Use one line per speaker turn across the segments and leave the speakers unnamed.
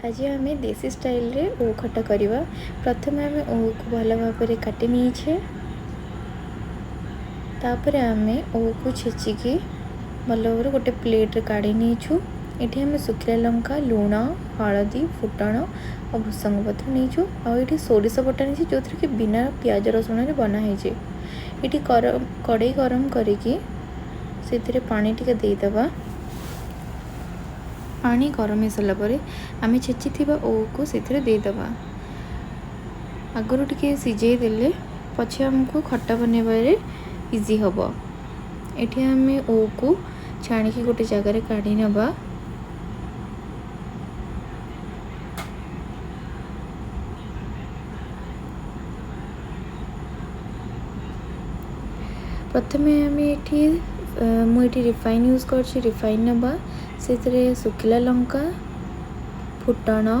आज आम देसी स्टाइल रे ओ खटा करवा। प्रथम आम ओ को भल भाव काटि नहीं तापर आम ओ को छेचिकी भल भाव गोटे प्लेट काढ़ी नहीं। ये आम सुखिला लंका लुण हलदी फुटण और भूसंग पत्र नहीं। आठ सोरिष बटा नहीं जो कि बिना पियाज रसुण बनाई। ये कड़े गरम करके पानी टिके देदेबा। पानी गरम हो सारा पर आम छेची ओ को देदेबा। आगुरी टिके सिझे देले पछे आमको खट्टा बनवारे इजी हम। ये आम ओ को छाणिकी गोटे जगार काढ़ी नवा। प्रथम आम ये मुझे रिफाइन यूज कर रिफाइन नवा से सुखिला लंका फुटण आ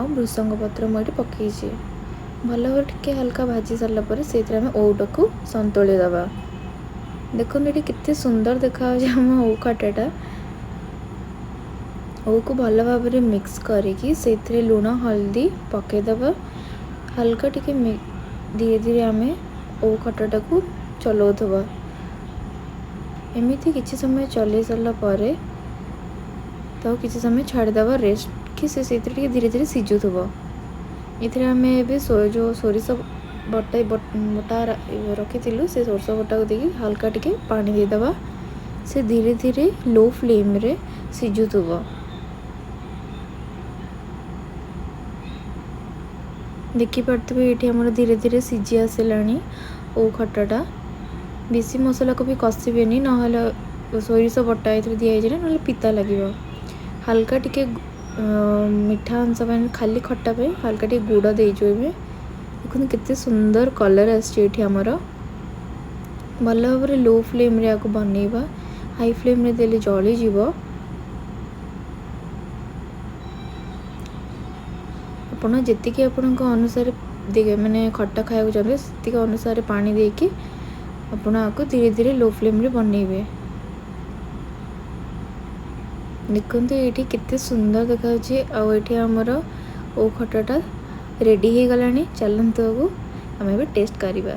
भृसंग पत्र मुझे पकई भल भाव टे हल्का भाजी सारापर से ओटा को संतुली दबा। देखो ये केते सुंदर देखा आम ओ खटाटा। ओ को भल भाव मिक्स करके से लुण हल्दी पकईदबा। हल्का टिके धीरे धीरे आम ओ खटाटा को चलाउथबा। एमती किसी समय चल सारा पर तो किसी समय छाड़देवा रेस्ट कि से धीरे धीरे सिझुव। ये आम जो सोरिष बटा रखी से सोरिष बटा को देखिए हल्का टिके पानी देदेबा। से धीरे धीरे लो फ्लेम रे सिझुव। देखिपे ये आम धीरे धीरे सिझी आसला ओ खटाटा। बेसी मसला को भी कषिबेनी ना सोरिष बटा ये दिखाई ना पिता लगे। हल्का टिके मीठा अंश खाली खट्टा पे हल्का टिके गुड़ देजो। देखो केते सुंदर कलर आमर। भल भाव लो फ्लेम रे आको बनइबा। हाई फ्लेम रे देले जली जीव। आपण जेतिकी आपणक अनुसार माने खट्टा खाया चाहते से अनुसार पानी देके आपण आपको धीरे धीरे लो फ्लेम रे बनइबे। देखते ये केते सुंदर देखा आमर ओ खटाटा रेडी हो गलानी। चलतु आम टेस्ट करवा।